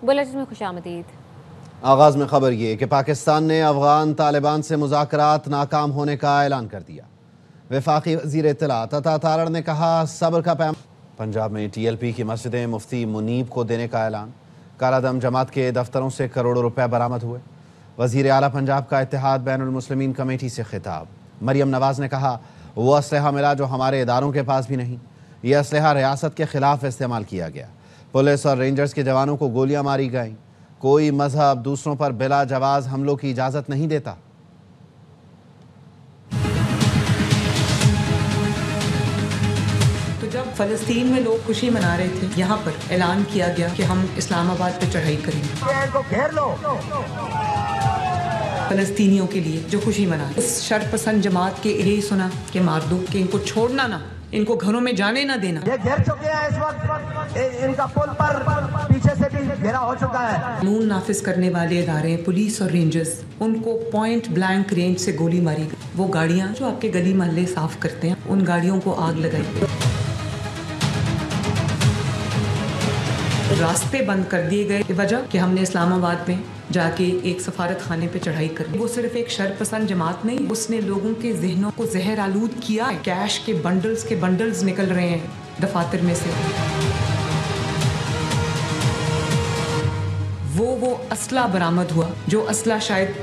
Bulletin में खुशामदीद। आगाज में खबर ये कि पाकिस्तान ने अफगान तालिबान से मुज़ाकरात नाकाम होने का ऐलान कर दिया। वफाकी वज़ीर इत्तलात अता तारड़ ने कहा सब्र का पैम। पंजाब में TLP की मस्जिदें मुफ्ती मुनीब को देने का ऐलान। कालादम जमात के दफ्तरों से करोड़ों रुपए बरामद हुए। वज़ीर आला पंजाब का इत्तेहाद बैनुल मुस्लिमीन कमेटी से खिताब। मरियम नवाज ने कहा वो असलहा मिला जो हमारे इदारों के पास भी नहीं। ये असलहा रियासत के खिलाफ इस्तेमाल किया गया। पुलिस और रेंजर्स के जवानों को गोलियां मारी गईं। कोई मजहब दूसरों पर बिला जवाज हमलों की इजाजत नहीं देता। तो जब फलस्तीन में लोग खुशी मना रहे थे, यहाँ पर ऐलान किया गया कि हम इस्लामाबाद पे चढ़ाई करेंगे। घेर लो फलस्तीनियों के लिए जो खुशी मना, उस शरपसंद जमात के यही सुना कि मार दो, कि इनको छोड़ना ना, इनको घरों में जाने ना देना। ये घेर चुके हैं इस वक्त, इनका पुल पर पीछे से भी घेरा हो चुका है। कानून नाफिज करने वाले इदारे, पुलिस और रेंजर्स, उनको पॉइंट ब्लैंक रेंज से गोली मारी गई। वो गाड़ियां जो आपके गली मोहल्ले साफ करते हैं, उन गाड़ियों को आग लगाई। रास्ते बंद कर दिए गए। वजह कि हमने इस्लामाबाद में जाके एक सफारत खाने पे चढ़ाई कर दी। वो सिर्फ एक शरपसंद जमात नहीं, उसने लोगों के जहनों को जहर आलूद किया है। कैश के बंडल्स निकल रहे हैं दफातर में से। वो असला बरामद हुआ जो असला शायद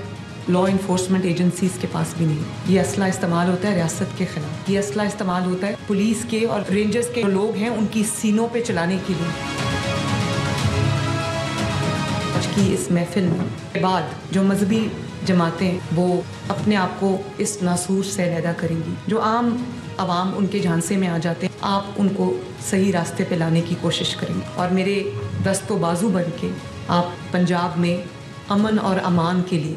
लॉ इन्फोर्समेंट एजेंसीज के पास भी नहीं। ये असला इस्तेमाल होता है रियासत के खिलाफ। ये असला इस्तेमाल होता है पुलिस के और रेंजर्स के लोग हैं उनकी सीनों पे चलाने के लिए। की इस महफिल में के बाद जो मजहबी जमातें वो अपने आप को इस नासूर से अलहदा करेंगी, जो आम आवाम उनके झांसे में आ जाते हैं, आप उनको सही रास्ते पे लाने की कोशिश करेंगे। और मेरे दस्तो बाजू बन के आप पंजाब में अमन और अमान के लिए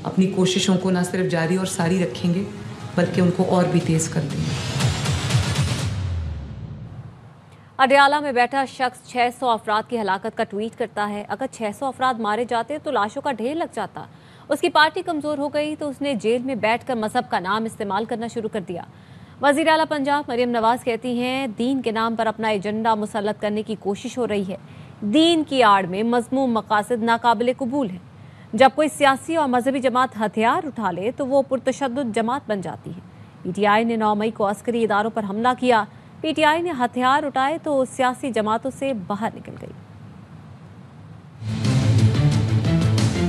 अपनी कोशिशों को न सिर्फ जारी और सारी रखेंगे बल्कि उनको और भी तेज़ कर देंगे। अडयाला में बैठा शख्स 600 अफराद की हलाकत का ट्वीट करता है। अगर 600 अफराद मारे जाते तो लाशों का ढेर लग जाता। उसकी पार्टी कमज़ोर हो गई तो उसने जेल में बैठकर मजहब का नाम इस्तेमाल करना शुरू कर दिया। वज़ीर आला पंजाब मरियम नवाज कहती हैं दीन के नाम पर अपना एजेंडा मुसल्लत करने की कोशिश हो रही है। दीन की आड़ में मज़मूम मकासद नाकाबिल कबूल है। जब कोई सियासी और मजहबी जमात हथियार उठा ले तो वो पुरतशद्दुद जमात बन जाती है। PTI ने 9 मई को अस्करी इदारों पर हमला किया। PTI ने हथियार उठाए तो सियासी जमातों से बाहर निकल गई।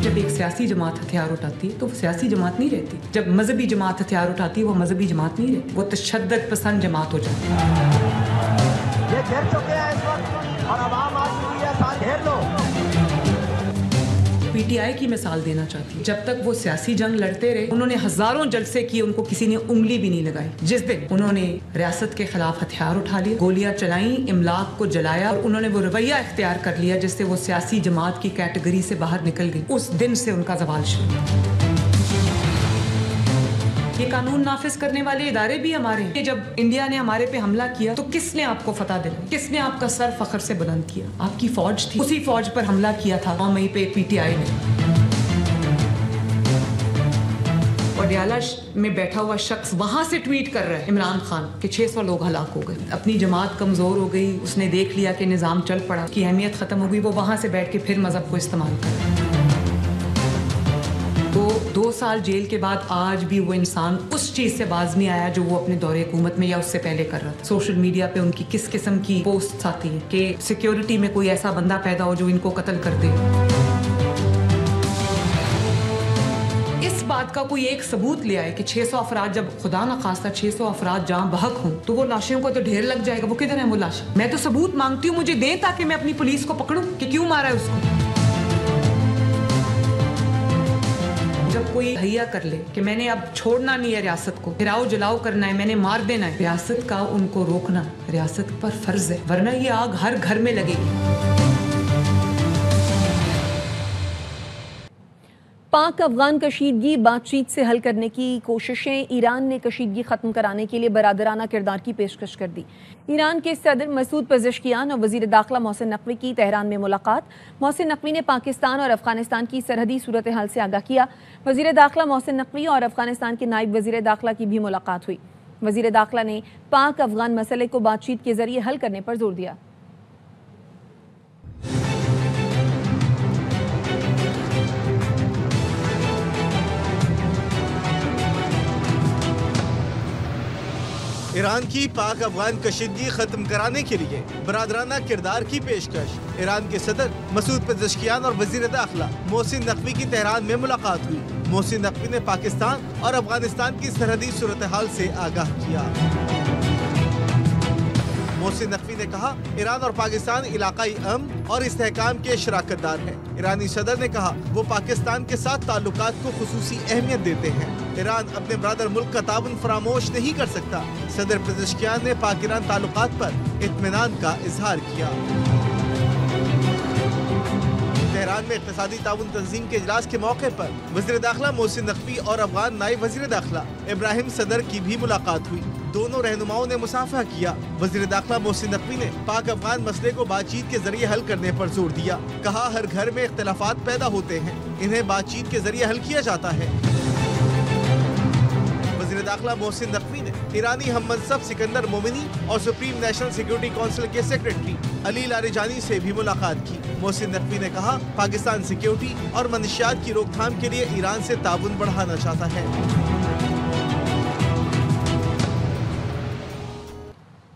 जब एक सियासी जमात हथियार उठाती है तो वो सियासी जमात नहीं रहती। जब मजहबी जमात हथियार उठाती है वो मजहबी जमात नहीं रहती, वो तशद्दुद पसंद जमात हो जाती है। ये घेर चुके हैं इस वक्त और आवाम आ चुकी है, साथ घेर लो। PTI की मिसाल देना चाहती है। जब तक वो सियासी जंग लड़ते रहे उन्होंने हजारों जलसे किए, उनको किसी ने उंगली भी नहीं लगाई। जिस दिन उन्होंने रियासत के खिलाफ हथियार उठा लिए, गोलियां चलाई, इमलाक को जलाया और उन्होंने वो रवैया इख्तियार कर लिया जिससे वो सियासी जमात की कैटेगरी से बाहर निकल गई, उस दिन से उनका ज़वाल शुरू। ये कानून नाफिज करने वाले इदारे भी हमारे हैं। जब इंडिया ने हमारे पे हमला किया तो किसने आपको फतह दिलाई, किसने आपका सर फख्र से बुलंद किया? आपकी फौज थी। उसी फौज पर हमला किया था 9 मई पे PTI ने। अडयाला में बैठा हुआ शख्स वहां से ट्वीट कर रहा है इमरान खान के 600 लोग हलाक हो गए। अपनी जमात कमजोर हो गई, उसने देख लिया कि निज़ाम चल पड़ा, की अहमियत खत्म हो गई, वो वहां से बैठ के फिर मजहब को इस्तेमाल कर। तो 2 साल जेल के बाद आज भी वो इंसान उस चीज से बाज नहीं आया जो वो अपने दौरे हुकूमत में या उससे पहले कर रहा था। सोशल मीडिया पे उनकी किस किस्म की पोस्ट आती है कि सिक्योरिटी में कोई ऐसा बंदा पैदा हो जो इनको कत्ल कर दे। इस बात का कोई एक सबूत ले आए कि 600 अफराद, जब खुदा न खास्ता 600 अफराद जहाँ बहक हों तो वो लाशों को तो ढेर लग जाएगा। वो किधर है वो लाश? मैं तो सबूत मांगती हूँ, मुझे दें ताकि मैं अपनी पुलिस को पकड़ूं कि क्यों मारा है उसको। जब कोई हैया कर ले कि मैंने अब छोड़ना नहीं है रियासत को, गिराओ जलाओ करना है, मैंने मार देना है, रियासत का उनको रोकना रियासत पर फर्ज है, वरना ये आग हर घर में लगेगी। पाक अफगान कशीदगी बातचीत से हल करने की कोशिशें। ईरान ने कशीदगी ख़त्म कराने के लिए बरादराना किरदार की पेशकश कर दी। ईरान के सदर मसूद पज़ेश्कियान और वज़ीर दाखिला मोहसिन नकवी की तेहरान में मुलाकात। मोहसिन नकवी ने पाकिस्तान और अफगानिस्तान की सरहदी सूरत हाल से आगाह किया। वज़ीर दाखिला मोहसिन नकवी और अफगानिस्तान के नायब वज़ीर दाखिला की भी मुलाकात हुई। वज़ीर दाखिला ने पाक अफगान मसले को बातचीत के जरिए हल करने पर जोर दिया। ईरान की पाक अफगान कशीदगी खत्म कराने के लिए बरादराना किरदार की पेशकश। ईरान के सदर मसूद पेज़ेश्कियान और वजीर दाखिला मोहसिन नकवी की तेहरान में मुलाकात हुई। मोहसिन नकवी ने पाकिस्तान और अफगानिस्तान की सरहदी सूरत हाल से आगाह किया। मोहसिन नकवी ने कहा, ईरान और पाकिस्तान इलाकाई अमन और इस्तेहकाम के शराकतदार हैं। ईरानी सदर ने कहा वो पाकिस्तान के साथ ताल्लुकात को खुसूसी अहमियत देते हैं। ईरान अपने ब्रादर मुल्क का ताउन फरामोश नहीं कर सकता। सदर पेज़ेश्कियान ने पाक ईरान ताल्लुकात पर इत्मीनान का इजहार किया। तेहरान में इक़्तिसादी ताउन तंजीम के इजलास के मौके पर वज़ीर दाखिला मोहसिन नकवी और अफगान नायब वज़ीर दाखिला इब्राहिम सदर की भी मुलाकात हुई। दोनों रहनुमाओं ने मुसाफा किया। वज़ीर दाखिला मोहसिन नकवी ने पाक अफगान मसले को बातचीत के जरिए हल करने पर जोर दिया। कहा, हर घर में इख्तिलाफात पैदा होते हैं, इन्हें बातचीत के जरिए हल किया जाता है। वज़ीर दाखिला मोहसिन नकवी ने ईरानी हममनसब सिकंदर मोमिनी और सुप्रीम नेशनल सिक्योरिटी काउंसिल के सेक्रेटरी अली लारिजानी से भी मुलाकात की। मोहसिन नकवी ने कहा, पाकिस्तान सिक्योरिटी और मनशियात की रोकथाम के लिए ईरान से ताउन बढ़ाना चाहता है।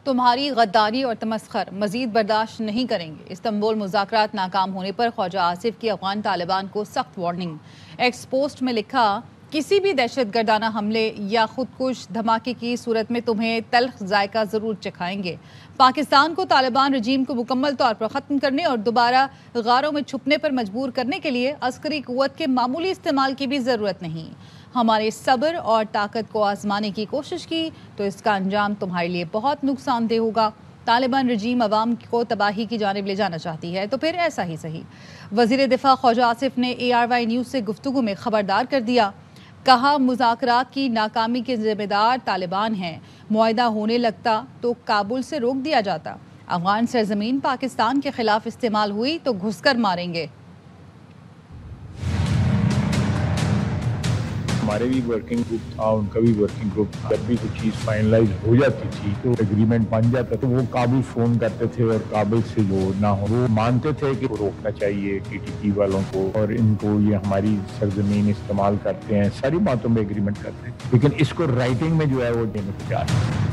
तुम्हारी गद्दारी और तमस्खर मजीद बर्दाश्त नहीं करेंगे। इस्तांबुल मुज़ाकरात नाकाम होने पर ख्वाजा आसिफ की अफगान तालिबान को सख्त वार्निंग। एक्स पोस्ट में लिखा, किसी भी दहशतगर्दाना हमले या खुदकुश धमाके की सूरत में तुम्हें तल्ख जायका ज़रूर चखाएंगे। पाकिस्तान को तालिबान रजीम को मुकम्मल तौर पर ख़त्म करने और दोबारा गारों में छुपने पर मजबूर करने के लिए अस्करी क़ुव्वत के मामूली इस्तेमाल की भी ज़रूरत नहीं। हमारे सब्र और ताकत को आजमाने की कोशिश की तो इसका अंजाम तुम्हारे लिए बहुत नुकसानदेह होगा। तालिबान रजीम अवाम को तबाही की जानिब ले जाना चाहती है तो फिर ऐसा ही सही। वज़ीर दिफा ख्वाजा आसिफ ने ARY न्यूज़ से गुफ्तगू में खबरदार कर दिया। कहा, मुज़ाकरात की नाकामी के ज़िम्मेदार तालिबान हैं। मुआहिदा होने लगता तो काबुल से रोक दिया जाता। अफगान सरजमीन पाकिस्तान के खिलाफ इस्तेमाल हुई तो घुसकर मारेंगे। हमारे भी वर्किंग ग्रुप था, उनका भी वर्किंग ग्रुप था। जब भी कोई चीज़ फाइनलाइज हो जाती थी तो एग्रीमेंट बन जाता तो वो काबुल फोन करते थे और काबुल से वो ना हो, वो मानते थे कि रोकना चाहिए TTP वालों को और इनको, ये हमारी सरजमीन इस्तेमाल करते हैं, सारी बातों में एग्रीमेंट करते हैं। लेकिन इसको राइटिंग में जो है वो देने को तैयार है।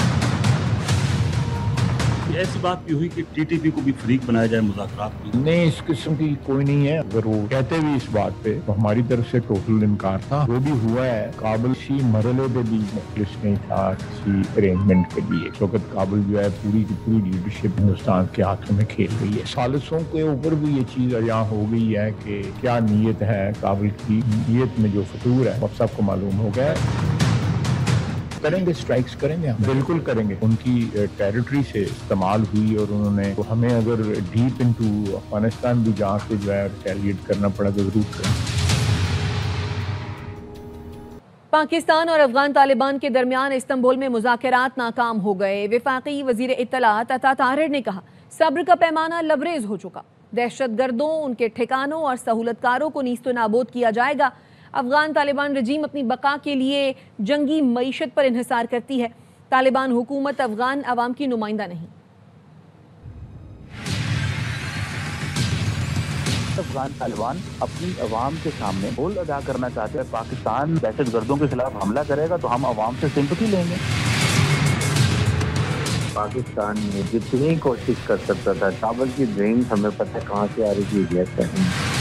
ऐसी बात भी हुई कि TTP को भी फरीक बनाया जाए मुज़ाकरात में? नहीं, इस किस्म की कोई नहीं है। अगर वो कहते भी इस बात पे तो हमारी तरफ से टोटल इनकार था। जो भी हुआ है, काबुल किसी मरहले पे भी मुख्तलिफ नहीं था किसी अरेंजमेंट के लिए। इस वक्त काबुल जो है पूरी की पूरी लीडरशिप हिंदुस्तान के हाथों में खेल रही है। सालिसों के ऊपर भी ये चीज़ अया हो गई है कि क्या नीयत है। काबुल की नीयत में जो फतूर है वो सबको मालूम हो गया है। करेंगे, स्ट्राइक्स करेंगे, हम बिल्कुल करेंगे। उनकी टेरिटरी से इस्तेमाल हुई और उन्होंने तो हमें अगर डीप इनटू अफगानिस्तान भी जाके जो है रिटेलिएट करना पड़ा तो जरूर करेंगे। पाकिस्तान और अफगान तालिबान के दरमियान इस्तांबुल में मुज़ाकरात नाकाम हो गए। वफाकी वज़ीर इत्तलात अता ताहिर ने कहा, सब्र का पैमाना लबरेज हो चुका। दहशतगर्दों, उनके ठिकानों और सहूलतकारों को नीस्तो नाबूद किया जाएगा। अफगान तालिबान रजीम अपनी बका के लिए जंगी मईशत पर इन्हिसार करती है। तालिबान हुकूमत अफगान अवाम की नुमाइंदा नहीं। अफगान तालिबान अपनी अवाम के सामने रोल अदा करना चाहते हैं। पाकिस्तान दहशतगर्दों के खिलाफ हमला करेगा तो हम अवाम से सिंपैथी लेंगे। पाकिस्तान ने जितनी कोशिश कर सकता था, काबुल की ड्रेन हमें पता है कहाँ से आ रही थी।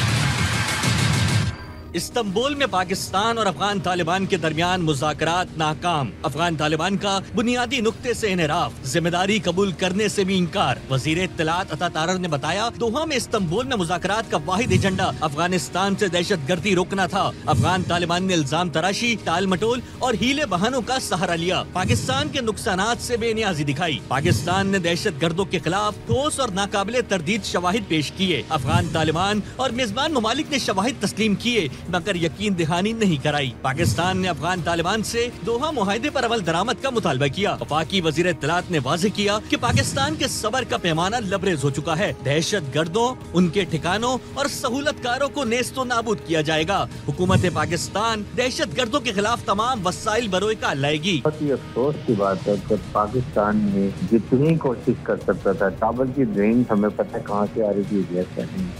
इस्तांबुल में पाकिस्तान और अफगान तालिबान के दरमियान मुज़ाकरात नाकाम। अफगान तालिबान का बुनियादी नुक्ते से इनहराफ, जिम्मेदारी कबूल करने से भी इंकार। वज़ीर इत्तलात अता ताहिर ने बताया, दोहा में इस्तांबुल में मुज़ाकरात का वाहिद एजेंडा अफगानिस्तान से दहशतगर्दी रोकना था। अफगान तालिबान ने इल्जाम तराशी, टाल मटोल और हीले बहानों का सहारा लिया। पाकिस्तान के नुकसानात से बेनियाजी दिखाई। पाकिस्तान ने दहशतगर्दों के खिलाफ ठोस और नाकाबिले तरदीद शवाहिद पेश किए। अफगान तालिबान और मेजबान ममालिक ने शवाहिद तस्लीम किए मगर यकीन दहानी नहीं कराई। पाकिस्तान ने अफगान तालिबान से दोहा मुआहिदे पर अमल दरामद का मुतालबा किया। वफाकी वज़ीर इत्तलात ने वाज़ेह किया कि पाकिस्तान के सबर का पैमाना लबरेज हो चुका है। दहशतगर्दों, उनके ठिकानों और सहूलतकारों को नेस्तो नाबूद किया जाएगा। हुकूमत पाकिस्तान दहशतगर्दों के खिलाफ तमाम वसाइल बरोए का लाएगी। बहुत ही अफसोस की बात है कि पाकिस्तान ने जितनी कोशिश कर सकता था, काबुल की ड्रेन हमें पता है कहाँ से आ रही थी।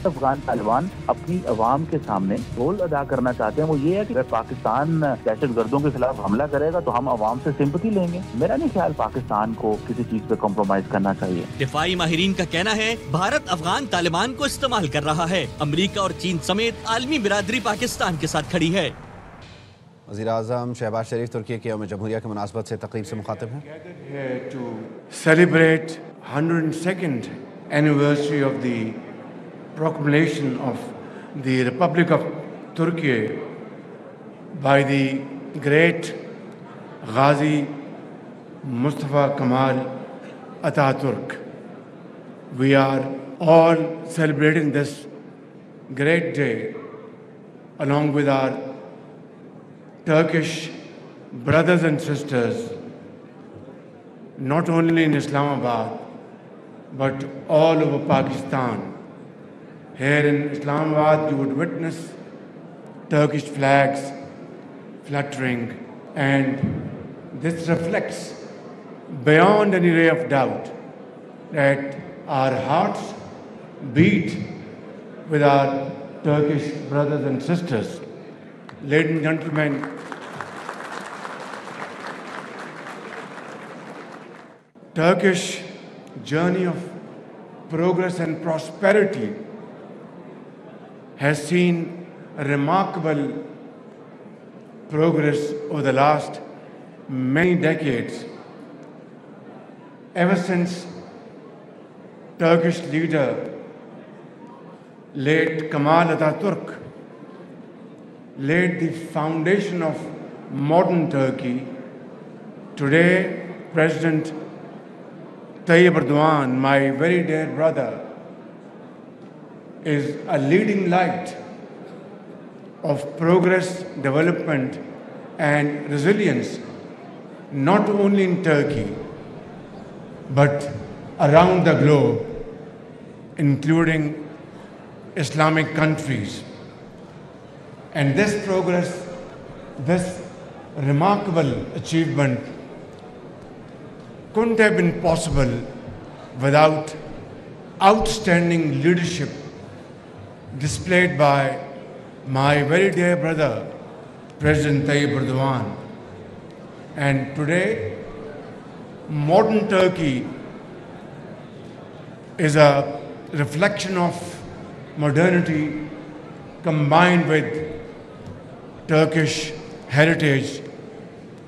अफगान तालिबान अपनी अवाम के सामने रोल अदा अदा करना चाहते हैं वो ये है कि अगर पाकिस्तान दहशतगर्दों के खिलाफ हमला करेगा तो हम अवाम से सिंपैथी लेंगे। मेरा नहीं ख्याल पाकिस्तान को किसी चीज पे कॉम्प्रोमाइज करना चाहिए। दिफाई माहिरीन का कहना है भारत अफगान तालिबान को इस्तेमाल कर रहा है। अमेरिका और चीन समेत आलमी बिरादरी पाकिस्तान के साथ खड़ी है। वज़ीर-ए-आज़म शहबाज शरीफ तुर्की के यौम जमहूरिया की मुनासबत से तकरीब से मुखातिब हैं। To celebrate 102nd anniversary of the proclamation of the Republic of Turkey by the great Ghazi Mustafa Kemal Ataturk. We are all celebrating this great day along with our Turkish brothers and sisters, not only in Islamabad, but all over Pakistan. Here in Islamabad, you would witness Turkish flags fluttering, and this reflects beyond any ray of doubt that our hearts beat with our Turkish brothers and sisters. Ladies and gentlemen, Turkish journey of progress and prosperity has seen remarkable progress over the last many decades. Ever since Turkish leader late Kemal Ataturk laid the foundation of modern Turkey, today President Tayyip Erdogan, my very dear brother, is a leading light of progress, development and resilience, not only in Turkey, but around the globe, including Islamic countries. And this progress, this remarkable achievement couldn't have been possible without outstanding leadership displayed by my very dear brother, President Tayyip Erdogan. And today, modern Turkey is a reflection of modernity combined with Turkish heritage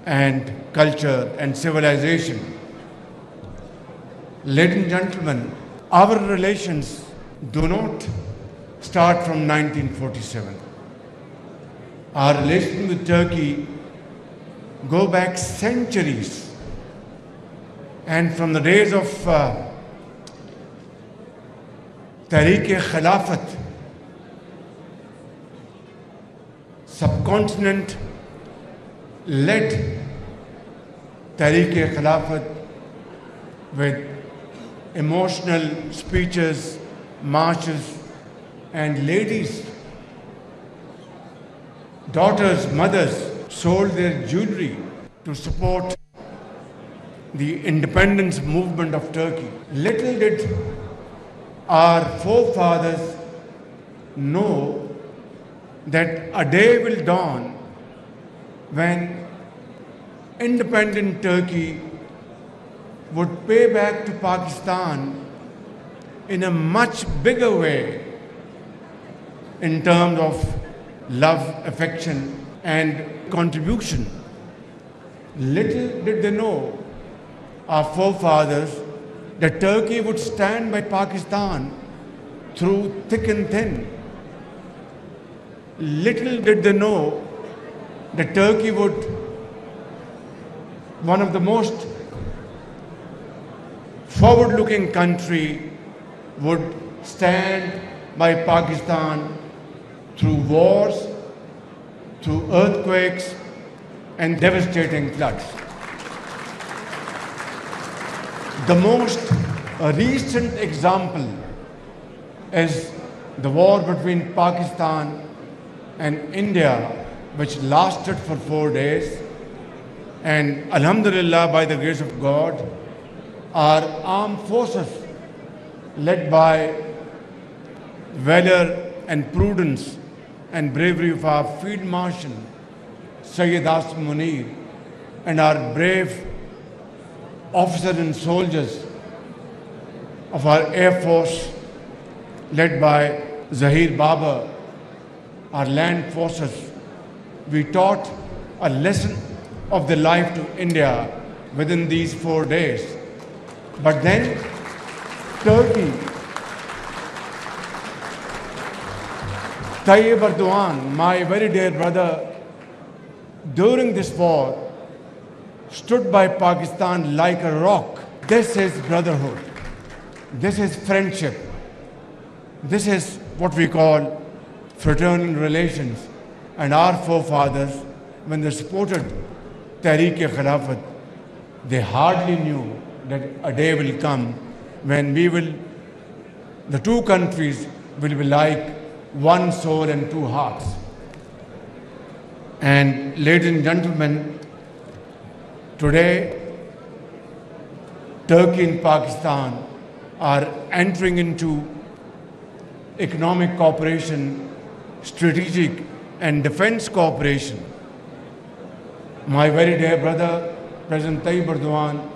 and culture and civilization. Ladies and gentlemen, our relations do not start from 1947. Our relations with Turkey go back centuries. And from the days of Tariq-e-Khilafat, subcontinent led Tariq-e-Khilafat with emotional speeches, marches, and ladies, daughters, mothers sold their jewelry to support the independence movement of Turkey. Little did our forefathers know that a day will dawn when independent Turkey would pay back to Pakistan in a much bigger way in terms of love, affection, and contribution. Little did they know, our forefathers, that Turkey would stand by Pakistan through thick and thin. Little did they know that Turkey would, one of the most forward-looking country, would stand by Pakistan through wars, through earthquakes and devastating floods. The most recent example is the war between Pakistan and India, which lasted for 4 days. And Alhamdulillah, by the grace of God, our armed forces, led by valor and prudence, and bravery of our Field Marshal, Sayyid Asim Munir, and our brave officers and soldiers of our Air Force, led by Zahir Baba, our land forces, we taught a lesson of the life to India within these 4 days. But then Turkey, Tayyip Erdogan, my very dear brother, during this war, stood by Pakistan like a rock. This is brotherhood. This is friendship. This is what we call fraternal relations. And our forefathers, when they supported Tehreek-e-Khilafat, they hardly knew that a day will come when the two countries will be like one soul and two hearts. And ladies and gentlemen, today, Turkey and Pakistan are entering into economic cooperation, strategic and defense cooperation. My very dear brother, President Tayyip Erdogan,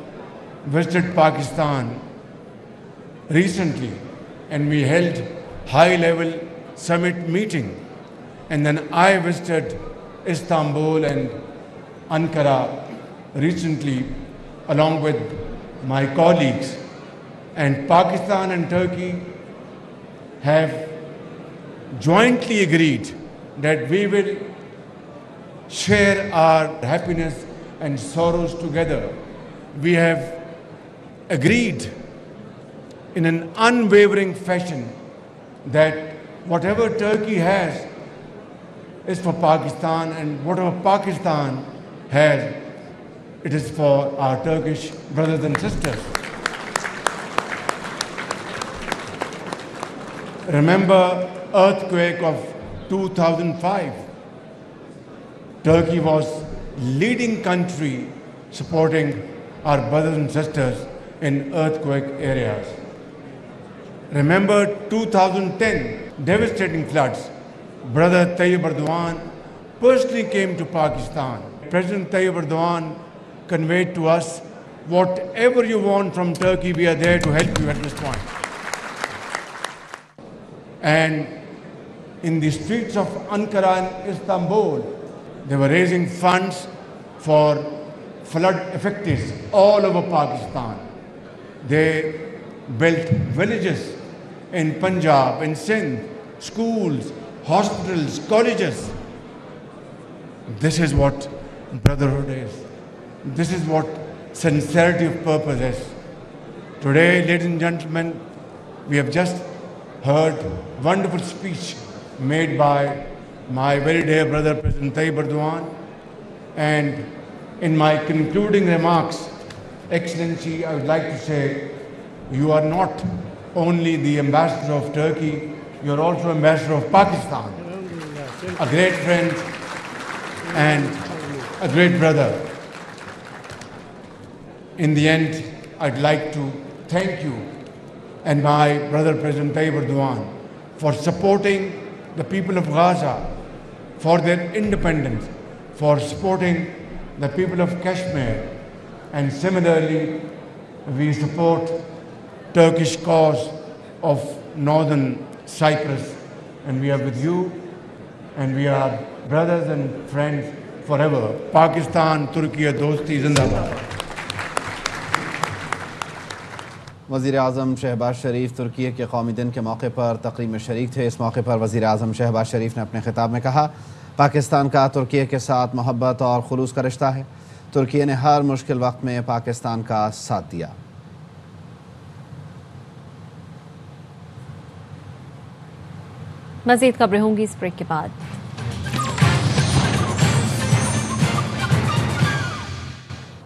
visited Pakistan recently, and we held high-level summit meeting. And then I visited Istanbul and Ankara recently, along with my colleagues. And Pakistan and Turkey have jointly agreed that we will share our happiness and sorrows together. We have agreed in an unwavering fashion that whatever Turkey has is for Pakistan, and whatever Pakistan has, it is for our Turkish brothers and sisters. Remember earthquake of 2005. Turkey was leading country supporting our brothers and sisters in earthquake areas. Remember 2010, devastating floods. Brother Tayyip Erdogan personally came to Pakistan. President Tayyip Erdogan conveyed to us, whatever you want from Turkey, we are there to help you at this point. And in the streets of Ankara and Istanbul, they were raising funds for flood affectees all over Pakistan. They built villages in Punjab, in Sindh, schools, hospitals, colleges. This is what brotherhood is. This is what sincerity of purpose is. Today, ladies and gentlemen, we have just heard wonderful speech made by my very dear brother, President Tayyip Erdogan. And in my concluding remarks, Excellency, I would like to say, you are not only the ambassador of Turkey, you are also ambassador of Pakistan, a great friend and a great brother. In the end, I'd like to thank you and my brother President Tayyip Erdogan for supporting the people of Gaza for their independence, for supporting the people of Kashmir, and similarly we support Turkish cause of northern Cyprus, and we are with you, and we are brothers and friends forever. Pakistan, Turkey, dosti zindabad. वज़ीर आज़म शहबाज शरीफ तुर्की के कौमी दिन के मौके पर तकरीब में शरीक थे। इस मौके पर वज़ीर आज़म शहबाज शरीफ ने अपने खिताब में कहा, पाकिस्तान का तुर्की के साथ मोहब्बत और खुलूस का रिश्ता है। तुर्की ने हर मुश्किल वक्त में पाकिस्तान का साथ दिया। मज़ीद खबरें होंगी इस ब्रेक के बाद।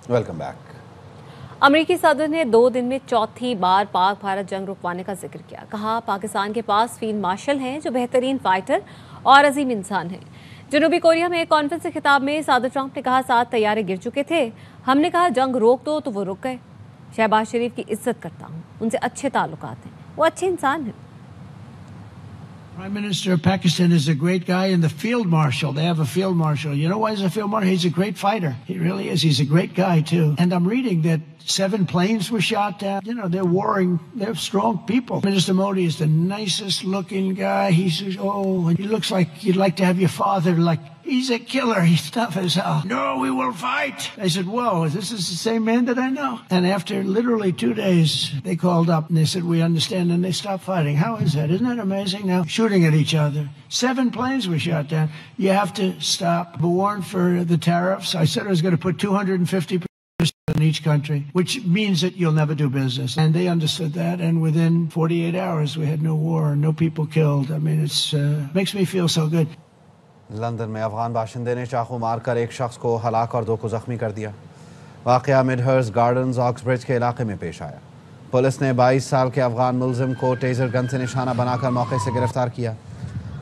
Welcome back. अमेरिकी सदर ने 2 दिन में चौथी बार पाक भारत जंग रुकवाने का जिक्र किया। कहा, पाकिस्तान के पास फील्ड मार्शल हैं जो बेहतरीन फाइटर और अजीम इंसान हैं। जनूबी कोरिया में एक कॉन्फ्रेंस के खिताब में सदर ट्रंप ने कहा, 7 तैयारे गिर चुके थे, हमने कहा जंग रोक दो तो वो रुक गए। शहबाज शरीफ की इज्जत करता हूँ, उनसे अच्छे ताल्लुकात हैं, वो अच्छे इंसान हैं। Prime Minister of Pakistan is a great guy, and the field marshal, they have a field marshal. You know why he's a field marshal? He's a great fighter. He really is. He's a great guy, too. And I'm reading that 7 planes were shot down. You know, they're warring. They're strong people. Minister Modi is the nicest looking guy. He says, oh, he looks like you'd like to have your father, like, he's a killer. He's tough as hell. No, we will fight. I said, whoa, this is the same man that I know. And after literally 2 days, they called up and they said, we understand. And they stopped fighting. How is that? Isn't that amazing? Now, shooting at each other. 7 planes were shot down. You have to stop. Warned for the tariffs. I said I was going to put 250% in each country, which means that you'll never do business. And they understood that. And within 48 hours, we had no war, no people killed. I mean, it's makes me feel so good. London में अफगान बाशिंदे ने चाकू मारकर एक शख्स को हलाक और 2 को जख्मी कर दिया। वाक़या मिडहर्स्ट गार्डन्स ऑक्सब्रिज के इलाके में पेश आया। पुलिस ने 22 साल के अफगान मुलजिम को टेजर गन से निशाना बनाकर मौके से गिरफ्तार किया।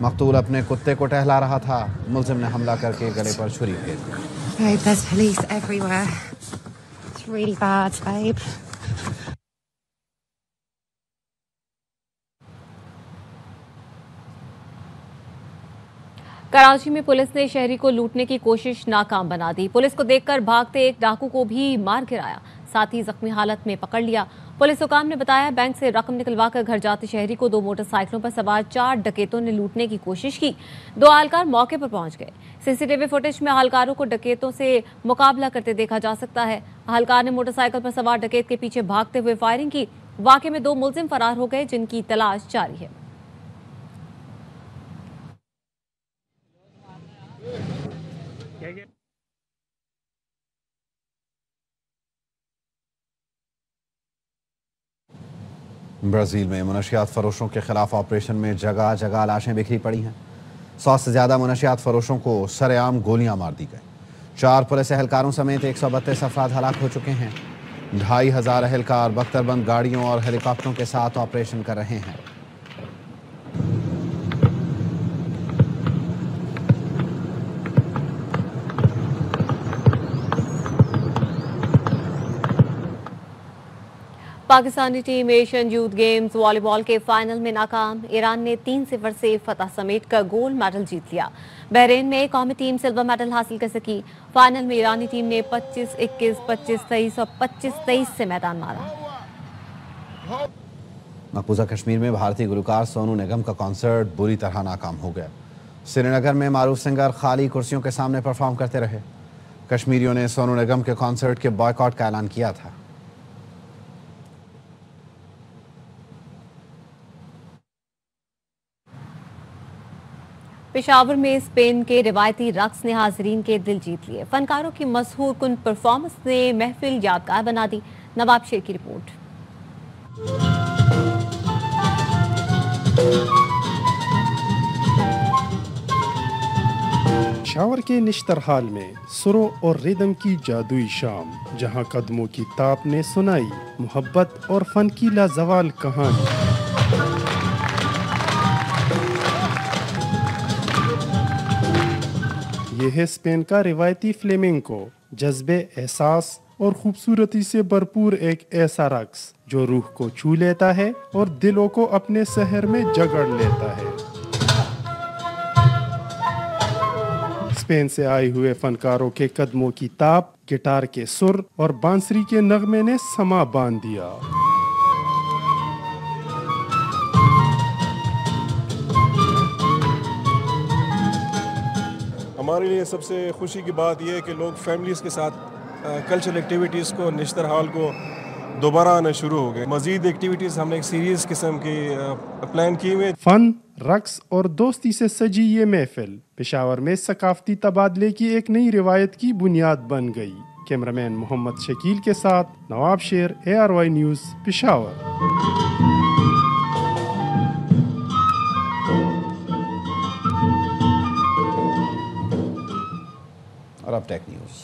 मकतूल अपने कुत्ते को टहला रहा था। मुलजिम ने हमला करके गले पर छुरी फेर दी। Babe, there's police everywhere. It's really bad, babe. Karachi में पुलिस ने शहरी को लूटने की कोशिश नाकाम बना दी। पुलिस को देखकर भागते एक डाकू को भी मार गिराया, साथ ही जख्मी हालत में पकड़ लिया। पुलिस हुकाम ने बताया, बैंक से रकम निकलवाकर घर जाते शहरी को 2 मोटरसाइकिलों पर सवार 4 डकैतों ने लूटने की कोशिश की। 2 अहलकार मौके पर पहुंच गए। सीसीटीवी फुटेज में अहलकारों को डकैतों से मुकाबला करते देखा जा सकता है। अहलकार ने मोटरसाइकिल पर सवार डकैत के पीछे भागते हुए फायरिंग की। वाक़े में 2 मुलजिम फरार हो गए, जिनकी तलाश जारी है। ब्राज़ील में मुनशियात फरोशों के खिलाफ ऑपरेशन में जगह जगह लाशें बिखरी पड़ी हैं। 100 से ज़्यादा मुनशियात फरोशों को सरेआम गोलियां मार दी गई। 4 पुलिस एहलकारों समेत 132 अफराद हलाक हो चुके हैं। 2500 एहलकार बख्तरबंद गाड़ियों और हेलीकॉप्टरों के साथ ऑपरेशन कर रहे हैं। Pakistani team Asian youth games volleyball के फाइनल में नाकाम। ईरान ने 3-0 से फतह समेट कर गोल्ड मेडल जीत लिया। बहरीन में कौमी टीम सिल्वर मेडल हासिल कर सकी। फाइनल में ईरानी टीम ने 25-21, 25-23 और 25-23 से मैदान मारा। मकबूजा कश्मीर में भारतीय गुलकार सोनू निगम का कॉन्सर्ट बुरी तरह नाकाम हो गया। श्रीनगर में मारूफ सिंगर खाली कुर्सियों के सामने परफॉर्म करते रहे। कश्मीरियों ने सोनू निगम के कॉन्सर्ट के बॉयकॉट का ऐलान किया था। पेशावर में स्पेन के रिवायती रक्स ने हाजरीन के दिल जीत लिए। फनकारों की मशहूर कुन परफॉर्मेंस ने महफिल यादगार बना दी। नवाब शेर की रिपोर्ट। पेशावर के निश्तरहाल में सुरों और रिदम की जादुई शाम, जहां कदमों की ताप ने सुनाई मोहब्बत और फन की लाजवाल कहानी। यह है स्पेन का रिवायती फ्लेमेंको, जज्बे, एहसास और खूबसूरती से भरपूर एक ऐसा रक्स जो रूह को छू लेता है और दिलों को अपने शहर में जकड़ लेता है। स्पेन से आए हुए फनकारों के कदमों की ताप, गिटार के सुर और बांसुरी के नगमे ने समा बांध दिया। हमारे लिए सबसे खुशी की बात यह है कि लोग फैमिलीज़ के साथ कल्चरल एक्टिविटीज़ को, निश्तर हाल को दोबारा आना शुरू हो गए। मज़ीद एक्टिविटीज़ हमने एक सीरीज़ किस्म की प्लान की हुई। फन, रक्स और दोस्ती से सजी ये महफिल पेशावर में सकाफती तबादले की एक नई रिवायत की बुनियाद बन गई। कैमरामैन मोहम्मद शकील के साथ नवाब शेर, ARY न्यूज़, पेशावर। और अब टेक न्यूज़।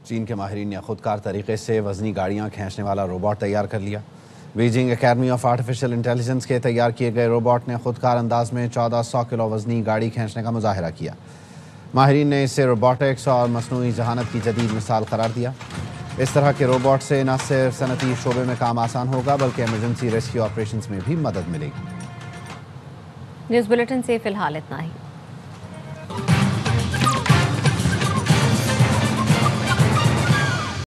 चीन के माहिरीन ने खुदकार तरीके से वजनी गाड़ियां खींचने वाला रोबोट तैयार कर लिया। Beijing academy of artificial intelligence के तैयार किए गए रोबोट ने खुदकार अंदाज में 1400 किलो वजनी गाड़ी खींचने का मुजाहिरा किया। माहिरीन ने इसे रोबोटिक्स और मसनूई जहानत की जदीद मिसाल करार दिया। इस तरह के रोबोट से न सिर्फ सनती शोबे में काम आसान होगा बल्कि इमरजेंसी रेस्क्यू ऑपरेशंस में भी मदद मिलेगी। न्यूज़ बुलेटिन से फिलहाल इतना ही।